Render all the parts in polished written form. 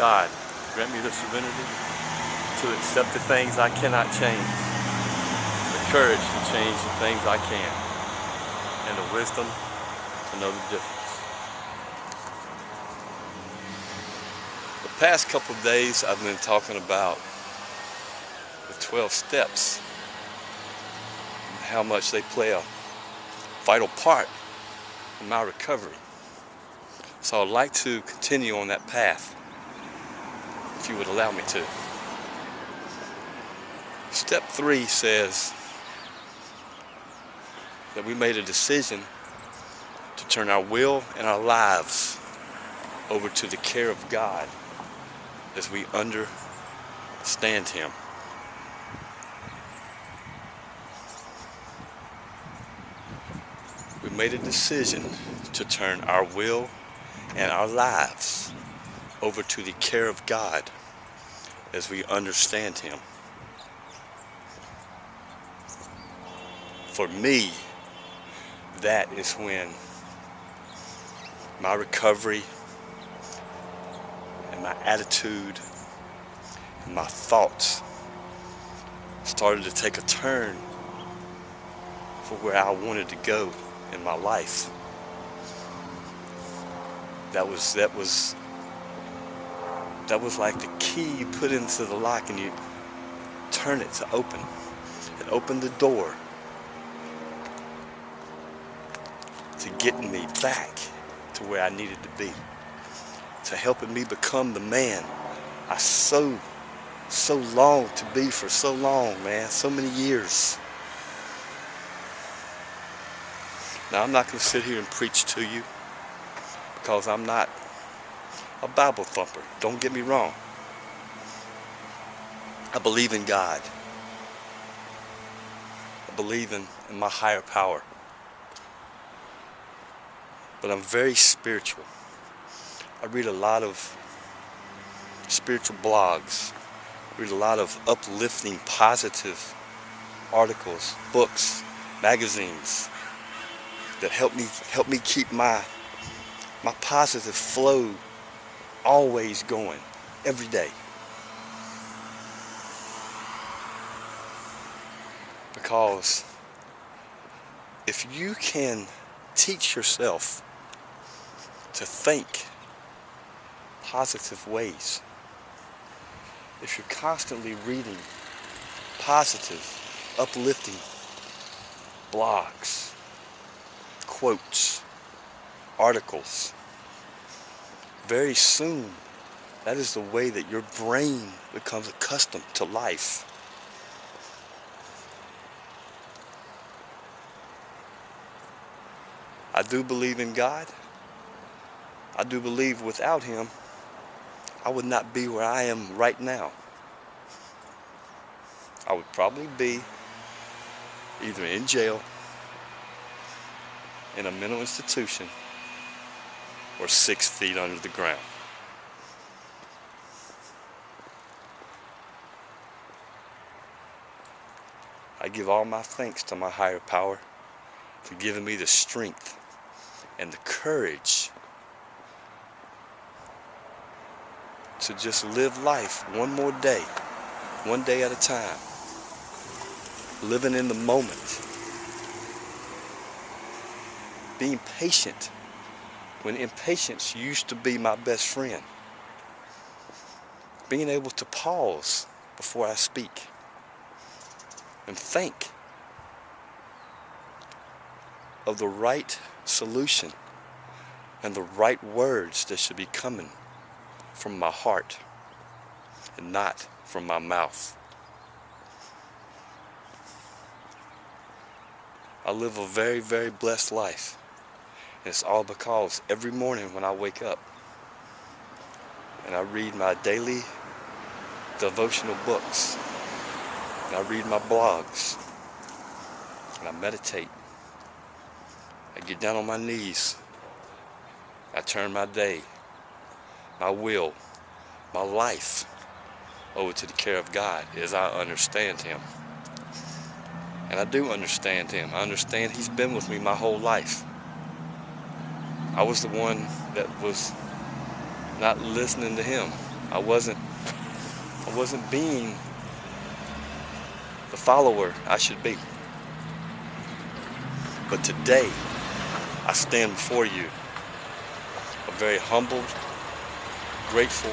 God, grant me the serenity to accept the things I cannot change, the courage to change the things I can, and the wisdom to know the difference. The past couple of days I've been talking about the 12 steps and how much they play a vital part in my recovery. So I'd like to continue on that path, if you would allow me to. Step 3 says that we made a decision to turn our will and our lives over to the care of God as we understand Him. We made a decision to turn our will and our lives over to the care of God as we understand Him. For me, that is when my recovery and my attitude and my thoughts started to take a turn for where I wanted to go in my life. That was like the key you put into the lock and you turn it to open. It opened the door to getting me back to where I needed to be, to helping me become the man I so longed to be for so long, man, so many years. Now, I'm not going to sit here and preach to you because I'm not a Bible thumper. Don't get me wrong. I believe in God. I believe in my higher power. But I'm very spiritual. I read a lot of spiritual blogs. I read a lot of uplifting, positive articles, books, magazines that help me keep my positive flow always going, every day. Because if you can teach yourself to think positive ways, if you're constantly reading positive, uplifting blogs, quotes, articles, very soon that is the way that your brain becomes accustomed to life. I do believe in God. I do believe without Him, I would not be where I am right now. I would probably be either in jail, in a mental institution, or 6 feet under the ground. I give all my thanks to my higher power for giving me the strength and the courage to just live life one more day, one day at a time, living in the moment, being patient when impatience used to be my best friend, being able to pause before I speak and think of the right solution and the right words that should be coming from my heart and not from my mouth. I live a very, very blessed life. And it's all because every morning when I wake up and I read my daily devotional books, and I read my blogs, and I meditate, I get down on my knees, I turn my day, my will, my life over to the care of God as I understand Him. And I do understand Him. I understand He's been with me my whole life. I was the one that was not listening to Him. I wasn't being the follower I should be. But today, I stand before you, a very humbled, grateful,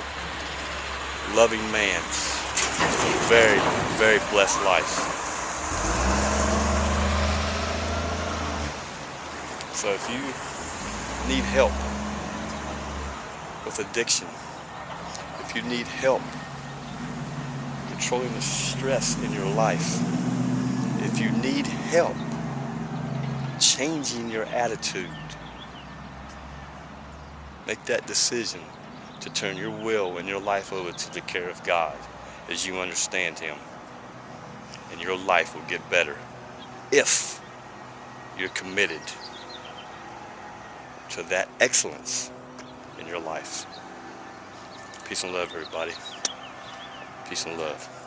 loving man with a very, very blessed life. So if you need help with addiction, if you need help controlling the stress in your life, if you need help changing your attitude, make that decision to turn your will and your life over to the care of God as you understand Him, and your life will get better if you're committed to that excellence in your life. Peace and love, everybody. Peace and love.